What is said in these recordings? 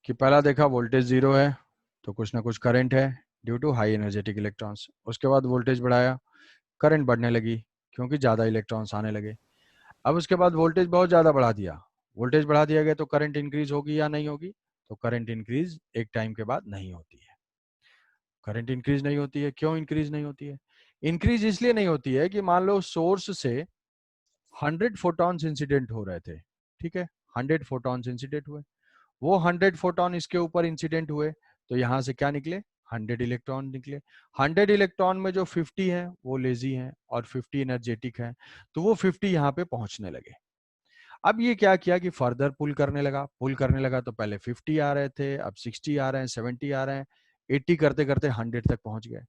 कि पहला देखा वोल्टेज जीरो है तो कुछ ना कुछ करंट है due to high energetic electrons. उसके बाद वोल्टेज बढ़ाया, करंट बढ़ने लगी क्योंकि ज़्यादा इलेक्ट्रॉन्स आने लगे। अब उसके बाद वोल्टेज बहुत ज़्यादा बढ़ा दिया, वोल्टेज बढ़ा दिया गया तो करंट इंक्रीज होगी या नहीं होगी? तो करंट इंक्रीज एक टाइम के बाद नहीं होती है। करंट इंक्रीज नहीं होती है, क्यों इंक्रीज नहीं होती है? इंक्रीज इसलिए नहीं होती है कि मान लो सोर्स से 100 फोटॉन्स इंसिडेंट हो रहे थे, ठीक है, 100 फोटॉन्स इंसिडेंट हुए, वो 100 फोटॉन इसके ऊपर इंसिडेंट हुए तो यहाँ से क्या निकले? 100 इलेक्ट्रॉन निकले। 100 इलेक्ट्रॉन में जो 50 है वो लेजी हैं और 50 एनर्जेटिक है, तो वो 50 यहाँ पे पहुंचने लगे। अब ये क्या किया कि फर्दर पुल करने लगा तो पहले 50 आ रहे थे, अब 60 आ रहे हैं, 70 आ रहे हैं, 80 करते करते 100 तक पहुंच गए।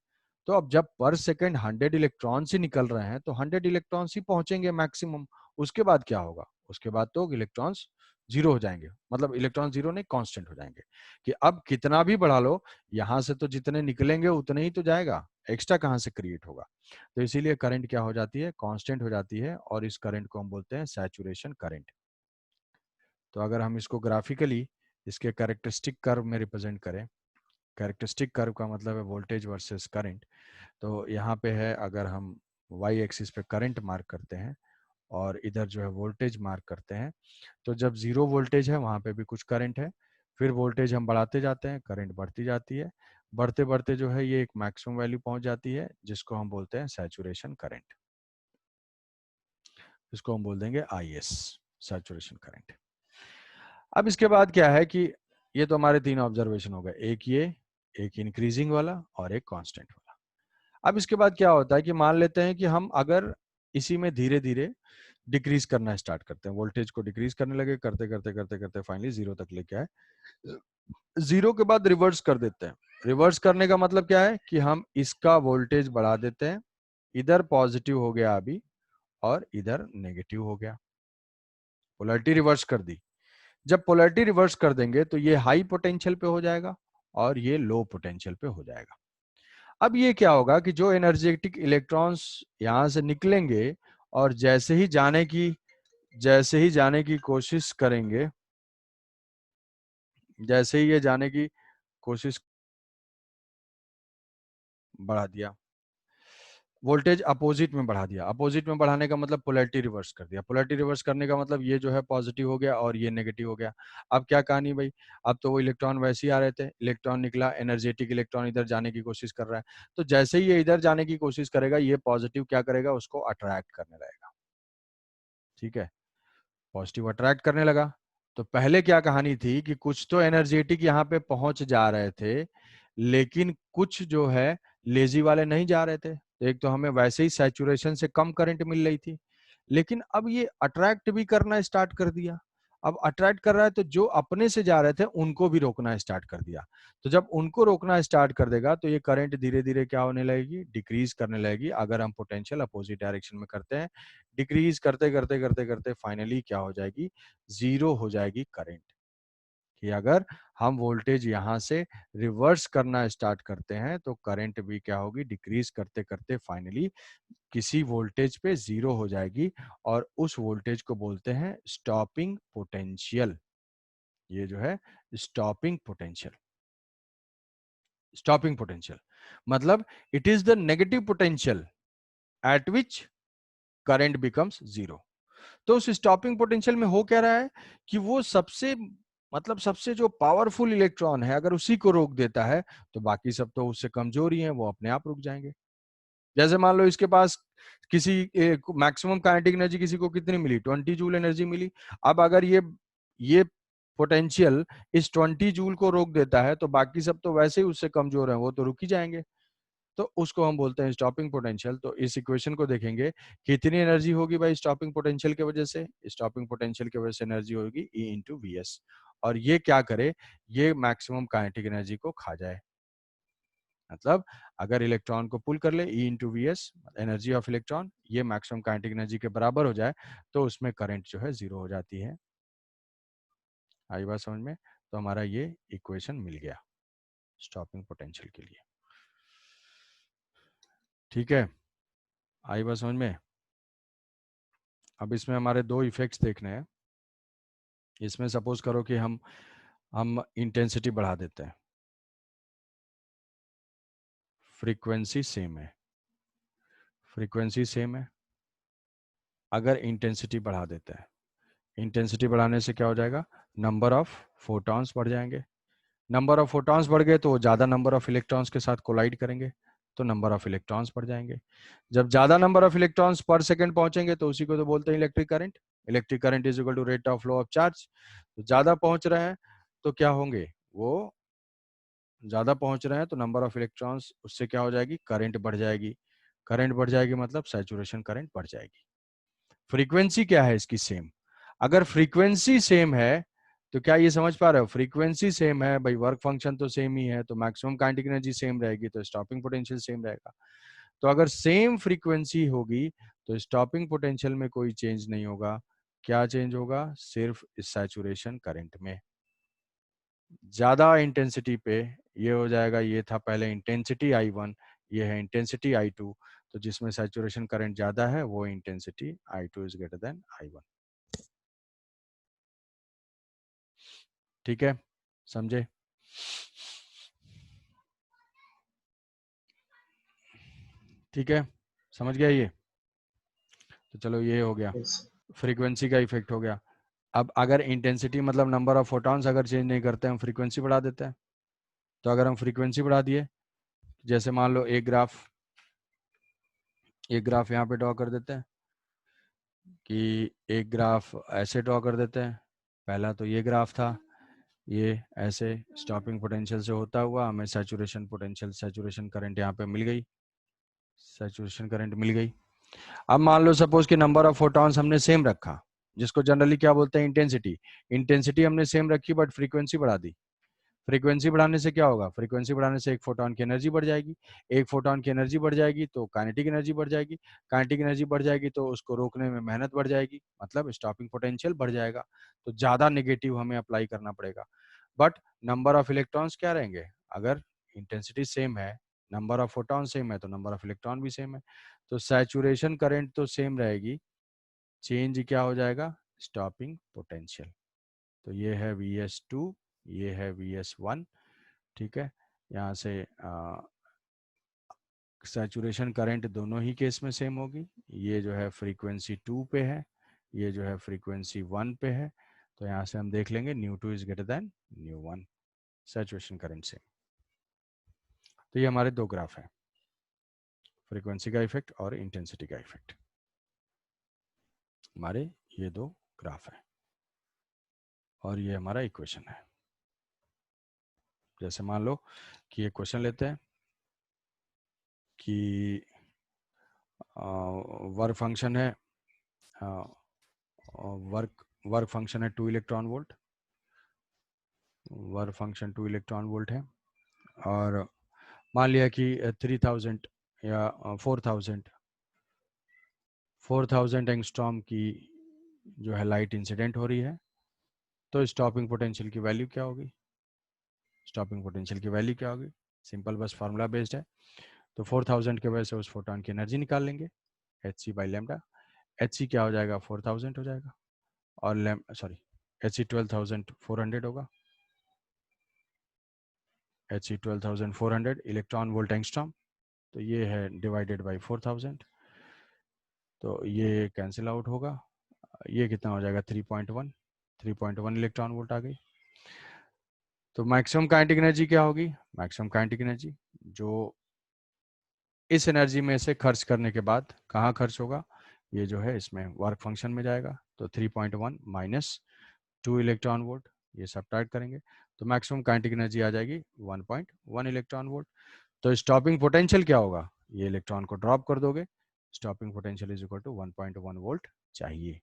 तो अब जब पर सेकंड 100 इलेक्ट्रॉन्स ही निकल रहे हैं तो 100 इलेक्ट्रॉन्स ही पहुंचेंगे मैक्सिमम। उसके बाद क्या होगा? उसके बाद तो इलेक्ट्रॉन्स जीरो हो जाएंगे, मतलब इलेक्ट्रॉन जीरो नहीं कांस्टेंट हो जाएंगे, कि अब कितना भी बढ़ा लो यहां से तो जितने निकलेंगे उतने ही तो जाएगा, एक्स्ट्रा कहां से क्रिएट होगा। तो इसीलिए करंट क्या हो जाती है? कांस्टेंट हो जाती है, और इस करंट को हम बोलते हैं सैचुरेशन करंट। तो अगर हम इसको ग्राफिकली इसके कैरेक्टरिस्टिक कर्व में रिप्रेजेंट करें, कैरेक्टरिस्टिक कर्व का मतलब है वोल्टेज वर्सेस करंट। तो यहाँ पे है, अगर हम वाई एक्सिस पे करंट मार्क करते हैं और इधर जो है वोल्टेज मार्क करते हैं, तो जब जीरो वोल्टेज है वहां पे भी कुछ करंट है, फिर वोल्टेज हम बढ़ाते जाते हैं, करंट बढ़ती जाती है, बढ़ते बढ़ते जो है ये एक मैक्सिमम वैल्यू पहुंच जाती है जिसको हम बोलते हैं सैचुरेशन करंट। इसको हम बोल देंगे आई एस, सैचुरेशन करंट। अब इसके बाद क्या है कि ये तो हमारे तीन ऑब्जर्वेशन हो गए, एक ये, एक इंक्रीजिंग वाला और एक कांस्टेंट वाला। अब इसके बाद क्या होता है कि मान लेते हैं कि हम अगर इसी में धीरे धीरे डिक्रीज करना स्टार्ट करते हैं, वोल्टेज को डिक्रीज करने लगे, करते करते करते करते फाइनली जीरो तक लेके आए, जीरो के बाद रिवर्स कर देते हैं। रिवर्स करने का मतलब क्या है कि हम इसका वोल्टेज बढ़ा देते हैं, इधर पॉजिटिव हो गया अभी और इधर नेगेटिव हो गया, पोलैरिटी रिवर्स कर दी। जब पोलैरिटी रिवर्स कर देंगे तो ये हाई पोटेंशियल पे हो जाएगा और ये लो पोटेंशियल पे हो जाएगा। अब ये क्या होगा कि जो एनर्जेटिक इलेक्ट्रॉन्स यहां से निकलेंगे और जैसे ही जाने की कोशिश करेंगे, जैसे ही ये जाने की कोशिश बढ़ा दिया, वोल्टेज अपोजिट में बढ़ा दिया, अपोजिट में बढ़ाने का मतलब पोलैरिटी रिवर्स कर दिया, पोलैरिटी रिवर्स करने का मतलब ये जो है पॉजिटिव हो गया और ये नेगेटिव हो गया। अब क्या कहानी भाई? अब तो वो इलेक्ट्रॉन वैसे ही आ रहे थे, इलेक्ट्रॉन निकला, एनर्जेटिक इलेक्ट्रॉन इधर जाने की कोशिश कर रहा है, तो जैसे ही ये इधर जाने की कोशिश करेगा ये पॉजिटिव क्या करेगा? उसको अट्रैक्ट करने लगेगा, ठीक है, पॉजिटिव अट्रैक्ट करने लगा। तो पहले क्या कहानी थी कि कुछ तो एनर्जेटिक यहाँ पे पहुंच जा रहे थे, लेकिन कुछ जो है लेजी वाले नहीं जा रहे थे, तो एक तो हमें वैसे ही सैचुरेशन से कम करंट मिल रही थी, लेकिन अब ये अट्रैक्ट भी करना स्टार्ट कर दिया। अब अट्रैक्ट कर रहा है तो जो अपने से जा रहे थे उनको भी रोकना स्टार्ट कर दिया। तो जब उनको रोकना स्टार्ट कर देगा तो ये करंट धीरे धीरे क्या होने लगेगी? डिक्रीज करने लगेगी, अगर हम पोटेंशियल अपोजिट डायरेक्शन में करते हैं। डिक्रीज करते करते करते करते फाइनली क्या हो जाएगी? जीरो हो जाएगी करंट। कि अगर हम वोल्टेज यहां से रिवर्स करना स्टार्ट करते हैं तो करंट भी क्या होगी? डिक्रीज करते करते फाइनली किसी वोल्टेज पे जीरो हो जाएगी, और उस वोल्टेज को बोलते हैं स्टॉपिंग पोटेंशियल। ये जो है स्टॉपिंग पोटेंशियल, स्टॉपिंग पोटेंशियल मतलब it is the negative potential at which current becomes zero. तो उस स्टॉपिंग पोटेंशियल में हो क्या रहा है कि वो सबसे, मतलब सबसे जो पावरफुल इलेक्ट्रॉन है अगर उसी को रोक देता है तो बाकी सब तो उससे कमजोर ही है, वो अपने आप रुक जाएंगे। जैसे मान लो इसके पास किसी मैक्सिमम काइनेटिक एनर्जी किसी को कितनी मिली? 20 जूल एनर्जी मिली। अब अगर ये पोटेंशियल इस 20 जूल को रोक देता है तो बाकी सब तो वैसे ही उससे कमजोर है, वो तो रुक ही जाएंगे। तो उसको हम बोलते हैं स्टॉपिंग पोटेंशियल। तो इस इक्वेशन को देखेंगे, कितनी एनर्जी होगी भाई स्टॉपिंग पोटेंशियल की वजह से? स्टॉपिंग पोटेंशियल की वजह से एनर्जी होगी E इंटू वी एस, और ये क्या करे? ये मैक्सिमम काइनेटिक एनर्जी को खा जाए। मतलब अगर इलेक्ट्रॉन को पुल कर ले, E into V S energy of electron, ये मैक्सिमम काइनेटिक एनर्जी के बराबर हो जाए तो उसमें करंट जो है जीरो हो जाती है। आई बात समझ में? तो हमारा ये इक्वेशन मिल गया स्टॉपिंग पोटेंशियल के लिए, ठीक है? आई बात समझ में? अब इसमें हमारे दो इफेक्ट्स देखने हैं। इसमें सपोज करो कि हम हम इंटेंसिटी बढ़ा देते हैं, फ्रीक्वेंसी सेम है, फ्रीक्वेंसी सेम है, अगर इंटेंसिटी बढ़ा देते हैं, इंटेंसिटी बढ़ाने से क्या हो जाएगा, नंबर ऑफ फोटॉन्स बढ़ जाएंगे, नंबर ऑफ फोटॉन्स बढ़ गए तो वो ज़्यादा नंबर ऑफ इलेक्ट्रॉन्स के साथ कोलाइड करेंगे, तो नंबर ऑफ इलेक्ट्रॉन्स बढ़ जाएंगे, जब ज़्यादा number of electrons per second पहुंचेंगे तो उसी को तो बोलते हैं electric current, electric current is equal to rate of flow of charge, तो ज़्यादा पहुंच रहे हैं तो क्या होंगे, वो ज़्यादा पहुंच रहे हैं तो नंबर ऑफ इलेक्ट्रॉन्स, उससे क्या हो जाएगी, करंट बढ़ जाएगी, करंट बढ़ जाएगी मतलब सैचुरेशन करंट बढ़ जाएगी। फ्रीक्वेंसी क्या है इसकी, सेम, अगर फ्रीक्वेंसी सेम है तो क्या ये समझ पा रहे हो, फ्रीक्वेंसी सेम है भाई, वर्क फंक्शन तो सेम ही है, तो मैक्सिमम काइनेटिक एनर्जी सेम रहेगी, तो स्टॉपिंग पोटेंशियल सेम रहेगा, तो अगर सेम फ्रीक्वेंसी होगी तो स्टॉपिंग पोटेंशियल में कोई चेंज नहीं होगा, क्या चेंज होगा, सिर्फ सैचुरेशन करंट में, ज्यादा इंटेंसिटी पे ये हो जाएगा, ये था पहले इंटेंसिटी I1, ये है इंटेंसिटी I2, तो जिसमें सैचुरेशन करंट ज्यादा है वो intensity I2 is greater then I1। ठीक है, समझे, ठीक है, समझ गया ये, तो चलो ये हो गया, yes, फ्रीक्वेंसी का इफेक्ट हो गया। अब अगर इंटेंसिटी मतलब नंबर ऑफ फोटॉन्स अगर चेंज नहीं करते, हम फ्रीक्वेंसी बढ़ा देते हैं, तो अगर हम फ्रीक्वेंसी बढ़ा दिए, जैसे मान लो एक ग्राफ यहाँ पे ड्रॉ कर देते हैं, कि एक ग्राफ ऐसे ड्रॉ कर देते हैं, पहला तो ये ग्राफ था, ये ऐसे स्टॉपिंग पोटेंशियल से होता हुआ हमें सैचुरेशन पोटेंशियल, सैचुरेशन करंट यहाँ पे मिल गई, सैचुरेशन करंट मिल गई। अब मान लो सपोज कि नंबर ऑफ फोटॉन्स हमने सेम रखा, जिसको जनरली क्या बोलते हैं, इंटेंसिटी, इंटेंसिटी हमने सेम रखी बट फ्रीक्वेंसी बढ़ा दी, फ्रीक्वेंसी बढ़ाने से क्या होगा, फ्रीक्वेंसी बढ़ाने से एक फोटॉन की एनर्जी बढ़ जाएगी, एक फोटॉन की एनर्जी बढ़ जाएगी तो काइनेटिक एनर्जी बढ़ जाएगी, काइनेटिक एनर्जी बढ़ जाएगी तो उसको रोकने में मेहनत बढ़ जाएगी, मतलब स्टॉपिंग पोटेंशियल बढ़ जाएगा, तो ज्यादा नेगेटिव हमें अप्लाई करना पड़ेगा, बट नंबर ऑफ इलेक्ट्रॉन्स क्या रहेंगे, अगर इंटेंसिटी सेम है, नंबर ऑफ फोटॉन सेम है तो नंबर ऑफ इलेक्ट्रॉन भी सेम है, तो सैचुरेशन करंट तो सेम रहेगी, चेंज क्या हो जाएगा, स्टॉपिंग पोटेंशियल, तो ये है Vs2, ये है Vs1, ठीक है, यहाँ से सैचुरेशन करंट दोनों ही केस में सेम होगी, ये जो है फ्रीक्वेंसी 2 पे है, ये जो है फ्रीक्वेंसी 1 पे है, तो यहाँ से हम देख लेंगे ν2 is greater than ν1, saturation current same. तो ये हमारे दो ग्राफ हैं, फ्रीक्वेंसी का इफेक्ट और इंटेंसिटी का इफेक्ट, हमारे ये दो ग्राफ है, और ये हमारा इक्वेशन है। जैसे मान लो कि एक क्वेश्चन लेते हैं कि वर्क फंक्शन है, वर्क वर्क फंक्शन है 2 electron volt, work function 2 electron volt है, और मान लिया कि 3000 या 4000 एंगस्ट्रॉम की जो है लाइट इंसिडेंट हो रही है, तो स्टॉपिंग पोटेंशियल की वैल्यू क्या होगी, स्टॉपिंग पोटेंशियल की वैल्यू क्या होगी, सिंपल बस फार्मूला बेस्ड है, तो 4000 के वजह से उस फोटोन की एनर्जी निकाल लेंगे, H C by lambda, H C क्या हो जाएगा 4000 हो जाएगा, और सॉरी एच सी 12400 होगा, H C 12400 electron volt angstrom, तो ये है डिवाइडेड बाई 4000, तो ये कैंसिल आउट होगा, ये कितना हो जाएगा 3.1, 3.1 इलेक्ट्रॉन वोल्ट आ गई। तो मैक्सिमम काइनेटिक एनर्जी क्या होगी, मैक्सिमम काइनेटिक एनर्जी जो इस एनर्जी में से खर्च करने के बाद कहाँ खर्च होगा, ये जो है इसमें वर्क फंक्शन में जाएगा, तो 3.1 माइनस 2 इलेक्ट्रॉन वोल्ट, ये सब्ट्रैक्ट करेंगे तो मैक्सिमम काइनेटिक एनर्जी आ जाएगी 1.1 इलेक्ट्रॉन वोल्ट। तो स्टॉपिंग पोटेंशियल क्या होगा, ये इलेक्ट्रॉन को ड्रॉप कर दोगे, stopping potential is equal to 1.1 volt चाहिए।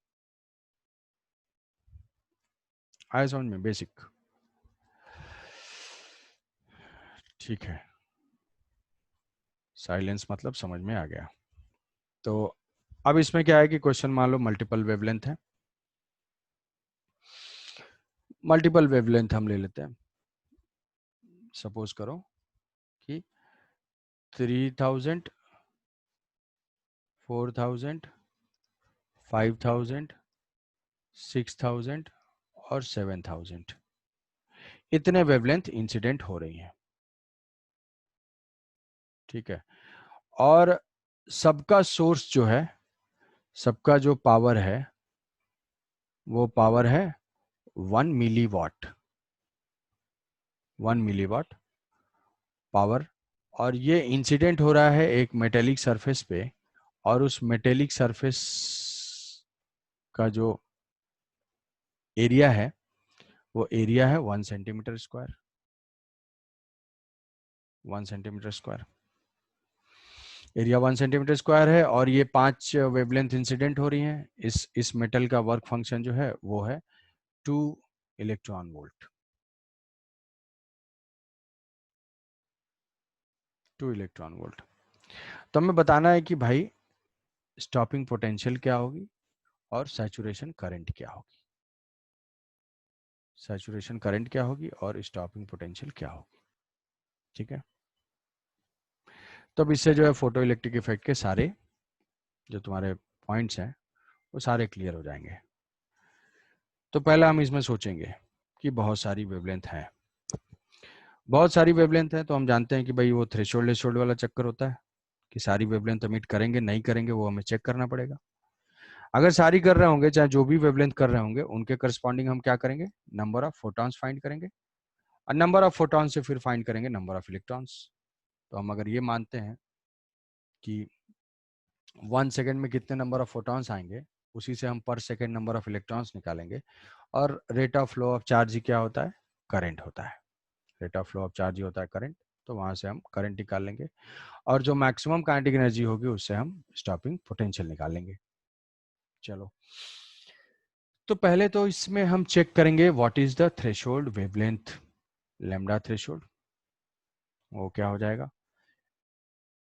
आया समझ में, बेसिक, ठीक है, साइलेंस मतलब समझ में आ गया। तो अब इसमें क्या है कि क्वेश्चन मान लो मल्टीपल वेवलेंथ है, मल्टीपल वेवलेंथ हम ले लेते हैं, सपोज करो कि 3000, 4000, 5000, 6000 और 7000, इतने वेवलेंथ इंसिडेंट हो रही हैं, ठीक है। और सबका सोर्स जो है, सबका जो पावर है वो पावर है 1 मिलीवाट, 1 मिलीवाट पावर। और ये इंसिडेंट हो रहा है एक मेटेलिक सरफेस पे, और उस मेटेलिक सरफेस का जो एरिया है वो एरिया है 1 centimetre square, 1 centimetre square area 1 centimetre square है। और ये 5 वेवलेंथ इंसिडेंट हो रही हैं। इस मेटल का वर्क फंक्शन जो है वो है 2 इलेक्ट्रॉन वोल्ट, 2 इलेक्ट्रॉन वोल्ट। तो हमें बताना है कि भाई स्टॉपिंग पोटेंशियल क्या होगी और सैचुरेशन करंट क्या होगी, सैचुरेशन करंट क्या होगी और स्टॉपिंग पोटेंशियल क्या होगी, ठीक है। तो अब इससे जो है फोटो इलेक्ट्रिक इफेक्ट के सारे जो तुम्हारे पॉइंट्स हैं वो सारे क्लियर हो जाएंगे। तो पहला हम इसमें सोचेंगे कि बहुत सारी वेवलेंथ है, बहुत सारी वेवलेंथ है, तो हम जानते हैं कि भाई वो थ्रेशोल्ड वाला चक्कर होता है कि सारी वेवलेंथ एमिट करेंगे नहीं करेंगे वो हमें चेक करना पड़ेगा। अगर सारी कर रहे होंगे, चाहे जो भी वेवलेंथ कर रहे होंगे, उनके करस्पॉन्डिंग हम क्या करेंगे, नंबर ऑफ फोटॉन्स फाइंड करेंगे, और नंबर ऑफ फोटॉन्स से फिर फाइंड करेंगे नंबर ऑफ इलेक्ट्रॉन्स। तो हम अगर ये मानते हैं कि 1 सेकेंड में कितने नंबर ऑफ फोटॉन्स आएंगे, उसी से हम पर सेकेंड नंबर ऑफ इलेक्ट्रॉन्स निकालेंगे। और rate of flow of charge ही क्या होता है, करंट होता है, rate of flow of charge ही होता है करंट। तो वहां से हम करंट निकाल लेंगे, और जो मैक्सिमम काइनेटिक एनर्जी होगी उससे हम स्टॉपिंग पोटेंशियल निकाल लेंगे। चलो, तो पहले तो इसमें हम चेक करेंगे what is the threshold wavelength, lambda threshold. वो क्या हो जाएगा,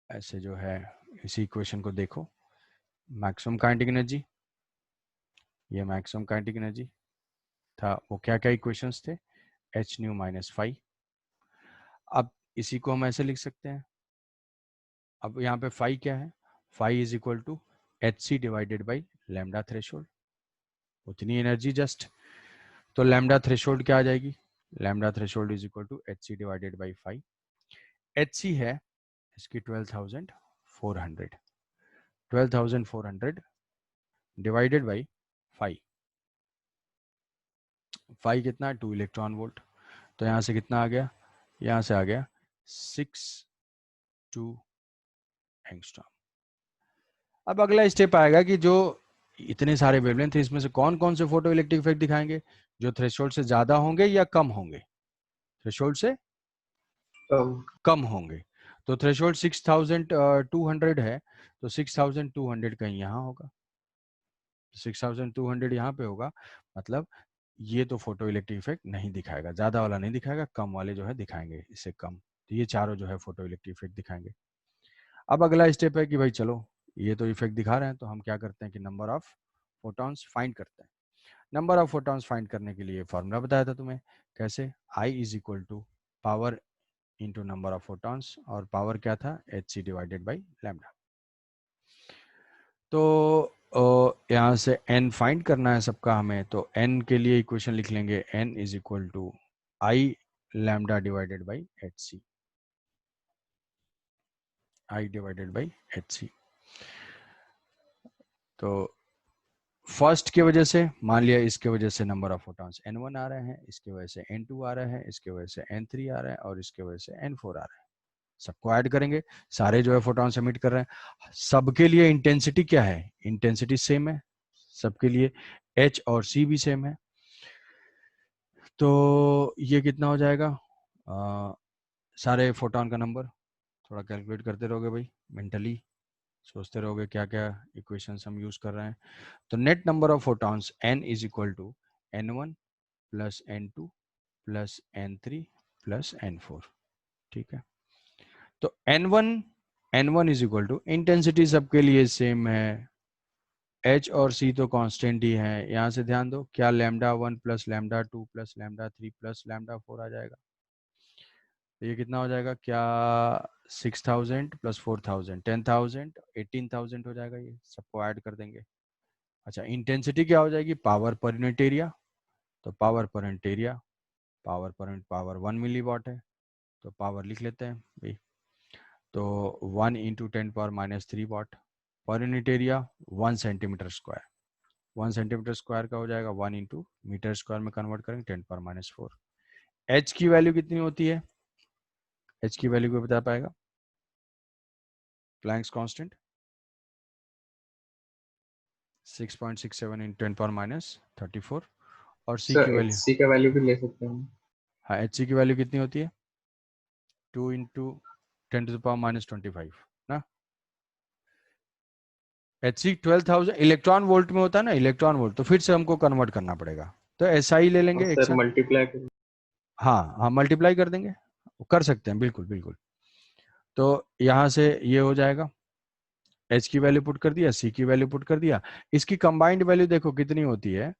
ऐसे जो है इसी इक्वेशन को देखो, मैक्सिमम काइनेटिक एनर्जी, ये मैक्सिमम काइनेटिक एनर्जी था, वो क्या क्या इक्वेशंस थे, एच न्यू माइनस फाइव। अब इसी को हम ऐसे लिख सकते हैं, अब यहाँ पे फाइव क्या है, five is equal to H C divided by lambda threshold, उतनी एनर्जी जस्ट। तो लैम्डा थ्रेशोल्ड क्या आ जाएगी, lambda threshold is equal to H C divided by five. H C है इसकी 12,400, 12,400 डिवाइडेड बाई फाइव, फाइव कितना, 2 इलेक्ट्रॉन वोल्ट। तो यहाँ से कितना आ गया, यहाँ से आ गया 6 2 एंगस्ट्रॉम। अब अगला स्टेप आएगा कि जो इतने सारे वेवलेंथ थे इसमें से कौन कौन से फोटो इलेक्ट्रिक इफेक्ट दिखाएंगे, जो थ्रेशोल्ड से ज्यादा होंगे या कम होंगे, थ्रेशोल्ड से कम होंगे। तो थ्रेशोल्ड 6,200 है, तो 6,200 कहीं यहाँ होगा, 6,200 यहाँ पे होगा, मतलब ये तो फोटो इलेक्ट्रिक इफेक्ट नहीं दिखाएगा, ज्यादा वाला नहीं दिखाएगा, कम वाले जो है दिखाएंगे इससे कम। तो ये चारों जो है फोटो इलेक्ट्रिक इफेक्ट दिखाएंगे। अब अगला स्टेप है कि भाई चलो ये तो इफेक्ट दिखा रहे हैं, तो हम क्या करते हैं कि नंबर ऑफ फोटॉन्स फाइंड करते हैं। नंबर ऑफ फोटॉन्स फाइंड करने के लिए फॉर्मूला बताया था तुम्हें, कैसे, I is equal to power into number of photons, और पावर क्या था, H C divided by lambda. तो यहाँ से n फाइंड करना है सबका हमें, तो n के लिए इक्वेशन लिख लेंगे, n is equal to I lambda divided by H C, I divided by H C. तो फर्स्ट की वजह से मान लिया, इसके वजह से नंबर ऑफ फोटॉन्स n1 आ रहे हैं, इसके वजह से n2 आ रहे हैं, इसके वजह से n3 आ रहे हैं, और इसके वजह से n4 आ रहे हैं। सबको ऐड करेंगे, सारे जो है फोटॉन्स एमिट कर रहे हैं, सबके लिए इंटेंसिटी क्या है, इंटेंसिटी सेम है सबके लिए, h और c भी सेम है। तो ये कितना हो जाएगा, सारे फोटॉन का नंबर, थोड़ा कैलकुलेट करते रहोगे भाई, मेंटली सोचते रहोगे क्या क्या इक्वेशंस हम यूज कर रहे हैं। तो net number of photons n is equal to n1 plus n2 plus n3 plus n4, ठीक है। तो n1 is equal to, intensity सबके लिए सेम है, h और c तो कांस्टेंट ही है, यहाँ से ध्यान दो क्या, lambda 1 plus lambda 2 plus lambda 3 plus lambda 4 आ जाएगा। तो ये कितना हो जाएगा, क्या 6,000 प्लस 4,000 10,000 18,000 हो जाएगा, ये सबको ऐड कर देंगे। अच्छा, इंटेंसिटी क्या हो जाएगी, पावर पर यूनिट एरिया, तो पावर पर unit area, power per unit power 1 मिली वाट है, तो पावर लिख लेते हैं भाई। तो 1 इंटू 10⁻³ वाट पर unit area 1 centimetre square. 1 centimetre square का हो जाएगा 1 इंटू मीटर स्क्वायर में कन्वर्ट करेंगे 10⁻⁴। एच की वैल्यू कितनी होती है? एच की वैल्यू को बता पाएगा? Planck's constant 6.67 into 10⁻34। और सी की सर वैल्यू, एचसी का वैल्यू भी ले सकते हैं। हाँ एच सी की वैल्यू कितनी होती है? 2 इंटू 10⁻25 ना। एच सी 12,000 इलेक्ट्रॉन वोल्ट में होता है ना, इलेक्ट्रॉन वोल्ट, तो फिर से हमको कन्वर्ट करना पड़ेगा, तो ऐसा ही ले और लेंगे एक सर साथ। मल्टीप्लाई कर। हाँ हाँ मल्टीप्लाई कर देंगे, कर सकते हैं, बिल्कुल बिल्कुल। तो यहाँ से ये हो जाएगा, एच की वैल्यू पुट कर दिया, सी की वैल्यू पुट कर दिया, इसकी कंबाइंड वैल्यू देखो कितनी होती है,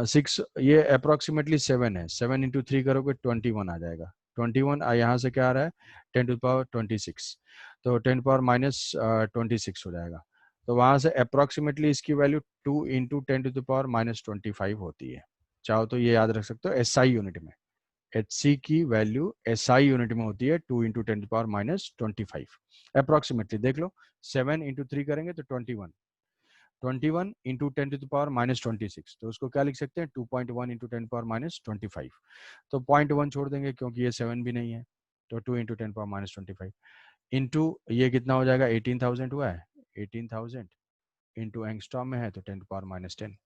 6, ये अप्रोक्सीमेटली 7 है, 7 इंटू 3 करोगे 21 आ जाएगा। 21 यहाँ से क्या आ रहा है? 10⁻26, तो 10⁻26 हो जाएगा। तो वहां से अप्रोक्सीमेटली इसकी वैल्यू 2 इंटू 10⁻25 होती है। चाहो तो ये याद रख सकते हो एसआई यूनिट में। एच सी की वैल्यू एसआई यूनिट में होती है 2 इंटू 10⁻25 अप्रोक्सीमेटली। देख लो 7 इंटू 3 करेंगे तो 21, 21 इंटू 10⁻26, तो उसको क्या लिख सकते हैं? 2.1 इंटू 10⁻25। तो 0.1 छोड़ देंगे क्योंकि ये 7 भी नहीं है, तो 2 इंटू 10⁻25 इंटू ये कितना हो जाएगा? 18,000 हुआ है, 18,000 इंटू एंगस्ट्रॉम में है तो 10⁻10।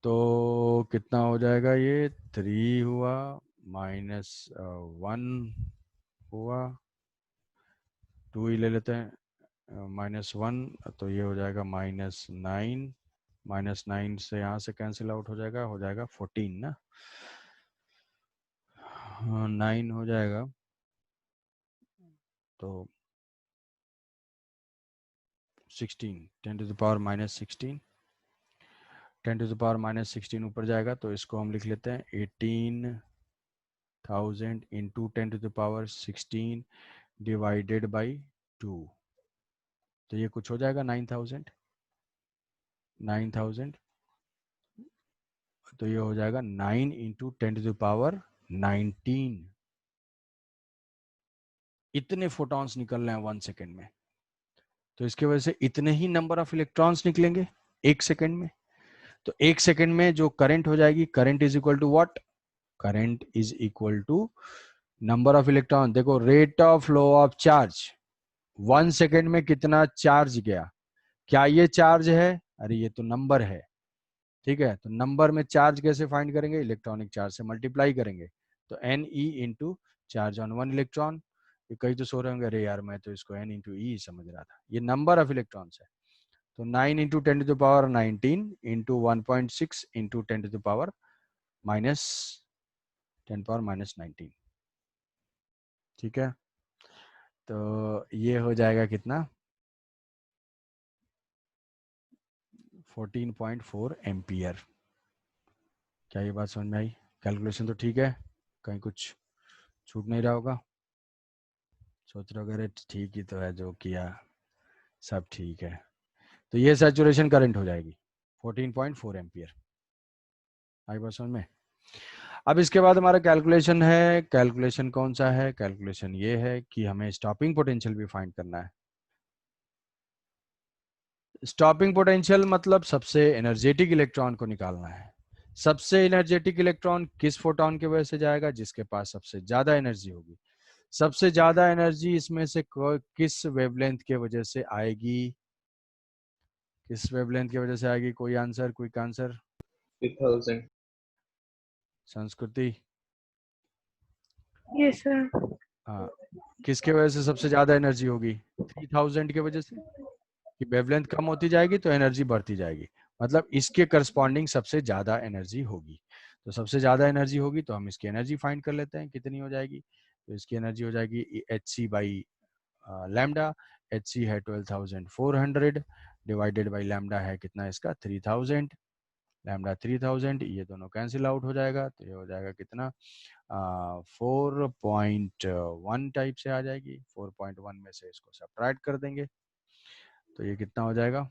तो कितना हो जाएगा? ये 3 हुआ, -1 हुआ, 2 ही ले लेते हैं, -1, तो ये हो जाएगा -9, -9 से यहाँ से कैंसिल आउट हो जाएगा 14 ना, 9 हो जाएगा, तो 16, 10⁻16, 10⁻16 ऊपर जाएगा तो इसको हम लिख लेते हैं 18,000 इंटू 10⁻16 डिवाइडेड बाई 2, तो ये कुछ हो जाएगा 9,000, 9,000, तो ये हो जाएगा 9 इंटू 10⁻19। इतने फोटॉन्स निकल रहे हैं 1 सेकेंड में, तो इसके वजह से इतने ही नंबर ऑफ इलेक्ट्रॉन्स निकलेंगे 1 सेकेंड में। तो 1 सेकेंड में जो करंट हो जाएगी, current is equal to what? Current is equal to number of electron. देखो rate of flow of charge, 1 second में कितना चार्ज गया, क्या ये चार्ज है? अरे ये तो नंबर है, ठीक है। तो नंबर में चार्ज कैसे फाइंड करेंगे? इलेक्ट्रॉनिक चार्ज से मल्टीप्लाई करेंगे, तो N E into charge on 1 electron. कई तो सो रहे होंगे अरे यार मैं तो इसको एन इंटू ई समझ रहा था, ये नंबर ऑफ इलेक्ट्रॉन्स है। तो 9 इंटू 10⁻19 इंटू 1.6 इंटू 10⁻19, ठीक है। तो ये हो जाएगा कितना? 14.4 एम्पियर। क्या ये बात समझ में आई? कैलकुलेशन तो ठीक है, कहीं कुछ छूट नहीं रहा होगा? सोच रहे हो अरे ठीक ही तो है, जो किया सब ठीक है। तो ये सैचुरेशन करंट हो जाएगी 14.4 एम्पियर। आई बात समझ में? अब इसके बाद हमारा कैलकुलेशन है, कैलकुलेशन कौन सा है? कैलकुलेशन ये है कि हमें स्टॉपिंग पोटेंशियल भी फाइंड करना है। स्टॉपिंग पोटेंशियल मतलब सबसे एनर्जेटिक इलेक्ट्रॉन को निकालना है। सबसे एनर्जेटिक इलेक्ट्रॉन किस फोटोन की वजह से जाएगा? जिसके पास सबसे ज्यादा एनर्जी होगी। सबसे ज्यादा एनर्जी इसमें से किस वेवलेंथ के वजह से आएगी? किस वेवलेंथ की वजह से आएगी? कोई आंसर, क्विक आंसर? 3,000। संस्कृति? Yes sir. हाँ, किसके वजह से सबसे ज्यादा एनर्जी होगी? 3,000 की वजह से। कि वेवलेंथ कम होती जाएगी तो एनर्जी बढ़ती जाएगी, मतलब इसके करस्पॉन्डिंग सबसे ज्यादा एनर्जी होगी। तो सबसे ज्यादा एनर्जी होगी तो हम इसकी एनर्जी फाइंड कर लेते हैं कितनी हो जाएगी। तो इसकी एनर्जी हो जाएगी H C by lambda. H C है 12,400 डिवाइडेड बाई लैम्डा है कितना इसका? 3,000। लैम्डा 3,000, ये दोनों कैंसिल आउट हो जाएगा, तो ये हो जाएगा कितना? 4.1 टाइप से आ जाएगी। 4.1 में से इसको सब्ट्रैक्ट कर देंगे, तो ये कितना हो जाएगा?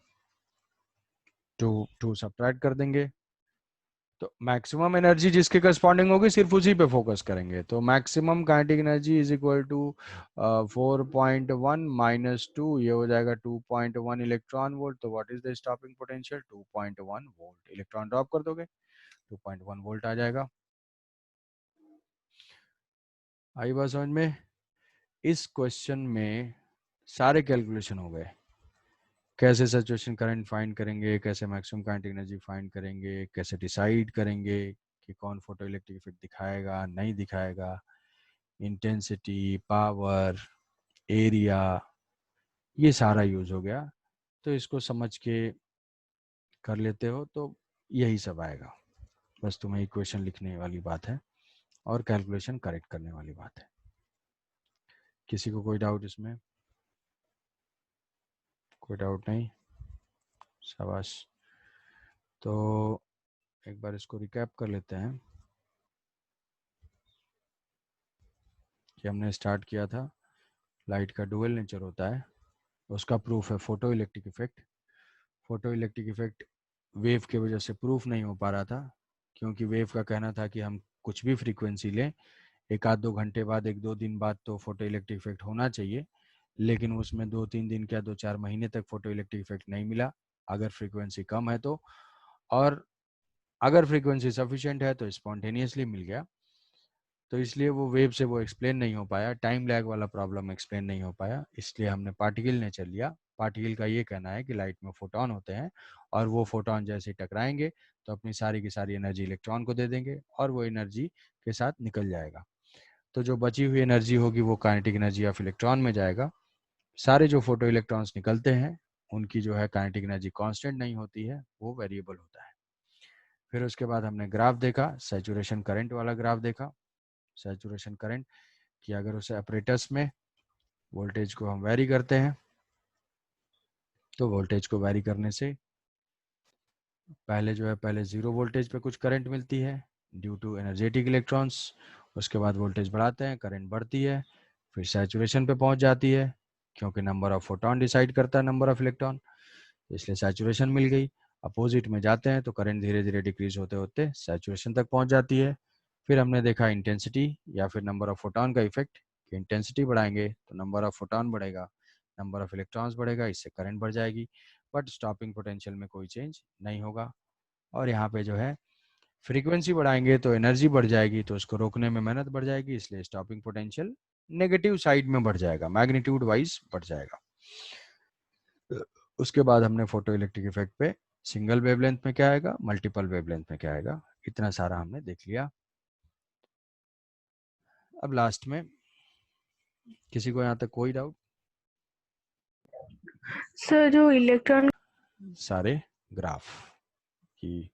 2 सब्ट्रैक्ट कर देंगे तो मैक्सिमम एनर्जी जिसके करस्पॉन्डिंग होगी सिर्फ उसी पे फोकस करेंगे। तो maximum kinetic energy is equal to 4.1 -2, ये हो जाएगा 2.1 इलेक्ट्रॉन वोल्ट। तो what is the stopping potential? 2.1 volt. Electron drop कर दोगे 2.1 वोल्ट आ जाएगा। आई बात समझ में? इस क्वेश्चन में सारे कैलकुलेशन हो गए। कैसे सैचुरेशन करंट फाइंड करेंगे, कैसे मैक्सिमम काइनेटिक एनर्जी फाइंड करेंगे, कैसे डिसाइड करेंगे कि कौन फोटो इलेक्ट्रिक इफेक्ट दिखाएगा नहीं दिखाएगा, इंटेंसिटी, पावर, एरिया, ये सारा यूज हो गया। तो इसको समझ के कर लेते हो तो यही सब आएगा। बस तुम्हें इक्वेशन लिखने वाली बात है और कैलकुलेशन करेक्ट करने वाली बात है। किसी को कोई डाउट इसमें? कोई डाउट नहीं? शाबाश। तो एक बार इसको रिकैप कर लेते हैं कि हमने स्टार्ट किया था लाइट का डुअल नेचर होता है, उसका प्रूफ है photo electric effect. Photo electric effect wave के वजह से प्रूफ नहीं हो पा रहा था, क्योंकि वेव का कहना था कि हम कुछ भी फ्रीक्वेंसी लें, एक आध 2 घंटे बाद, 1-2 दिन बाद तो फोटो इलेक्ट्रिक इफेक्ट होना चाहिए, लेकिन उसमें 2-3 दिन क्या 2-4 महीने तक फोटो इलेक्ट्रिक इफेक्ट नहीं मिला, अगर फ्रीक्वेंसी कम है तो। और अगर फ्रीक्वेंसी सफिशिएंट है तो स्पॉन्टेनियसली मिल गया। तो इसलिए वो वेव से वो एक्सप्लेन नहीं हो पाया, टाइम लैग वाला प्रॉब्लम एक्सप्लेन नहीं हो पाया, इसलिए हमने पार्टिकल नेचर लिया। पार्टिकल का ये कहना है कि लाइट में फोटोन होते हैं और वो फोटोन जैसे टकराएंगे तो अपनी सारी की सारी एनर्जी इलेक्ट्रॉन को दे देंगे और वो एनर्जी के साथ निकल जाएगा। तो जो बची हुई एनर्जी होगी वो काइनेटिक एनर्जी ऑफ इलेक्ट्रॉन में जाएगा। सारे जो फोटो इलेक्ट्रॉन्स निकलते हैं उनकी जो है काइनेटिक एनर्जी कांस्टेंट नहीं होती है, वो वेरिएबल होता है। फिर उसके बाद हमने ग्राफ देखा, सैचुरेशन करंट वाला ग्राफ देखा। सैचुरेशन करंट कि अगर उसे अपरेटस में वोल्टेज को हम वैरी करते हैं तो वोल्टेज को वैरी करने से पहले जो है पहले 0 वोल्टेज पे कुछ करंट मिलती है ड्यू टू एनर्जेटिक इलेक्ट्रॉन्स। उसके बाद वोल्टेज बढ़ाते हैं, करंट बढ़ती है, फिर सैचुरेशन पे पहुंच जाती है, क्योंकि नंबर ऑफ फोटोन डिसाइड करता है नंबर ऑफ इलेक्ट्रॉन, इसलिए सैचुरेशन मिल गई। अपोजिट में जाते हैं तो करंट धीरे धीरे डिक्रीज होते होते सैचुरेशन तक पहुंच जाती है। फिर हमने देखा इंटेंसिटी या फिर नंबर ऑफ फोटोन का इफेक्ट, कि इंटेंसिटी बढ़ाएंगे तो नंबर ऑफ फोटोन बढ़ेगा, नंबर ऑफ इलेक्ट्रॉन्स बढ़ेगा, इससे करंट बढ़ जाएगी, बट स्टॉपिंग पोटेंशियल में कोई चेंज नहीं होगा। और यहाँ पे जो है फ्रीक्वेंसी बढ़ाएंगे तो एनर्जी बढ़ जाएगी, तो उसको रोकने में मेहनत बढ़ जाएगी, इसलिए स्टॉपिंग पोटेंशियल नेगेटिव साइड में बढ़ जाएगा, मैग्नीट्यूड वाइज बढ़ जाएगा। उसके बाद हमने फोटो इलेक्ट्रिक इफेक्ट पे सिंगल वेवलेंथ में क्या आएगा, मल्टीपल वेवलेंथ में क्या आएगा, इतना सारा हमने देख लिया। अब लास्ट में किसी को यहाँ तक कोई डाउट? सर जो इलेक्ट्रॉन सारे ग्राफ की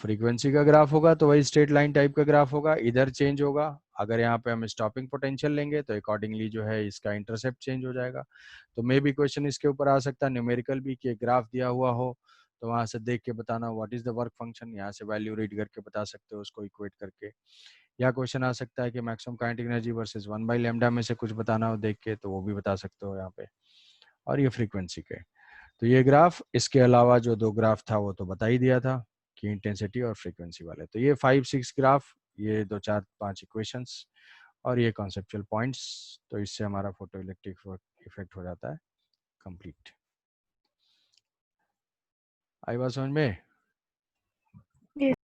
फ्रीक्वेंसी का ग्राफ होगा तो वही स्ट्रेट लाइन टाइप का ग्राफ होगा, इधर चेंज होगा। अगर यहाँ पे हम स्टॉपिंग पोटेंशियल लेंगे तो अकॉर्डिंगली जो है इसका इंटरसेप्ट चेंज हो जाएगा। तो मे भी क्वेश्चन इसके ऊपर आ सकता है न्यूमेरिकल भी, कि ग्राफ दिया हुआ हो तो वहां से देख के बताना what is the work function, यहाँ से वैल्यू रीड करके बता सकते हो उसको इक्वेट करके। या क्वेश्चन आ सकता है कि मैक्सिमम काइनेटिक एनर्जी वर्सेस 1/λ में से कुछ बताना हो देख के, तो वो भी बता सकते हो यहाँ पे। और ये फ्रीक्वेंसी के, तो ये ग्राफ, इसके अलावा जो 2 ग्राफ था वो तो बता ही दिया था कि इंटेंसिटी और फ्रीक्वेंसी वाले। तो ये 5-6 ग्राफ, ये 2-4-5 इक्वेशंस और ये कॉन्सेप्चुअल पॉइंट्स, तो इससे हमारा फोटो इलेक्ट्रिक इफेक्ट हो जाता है कंप्लीट। आई बात समझ में?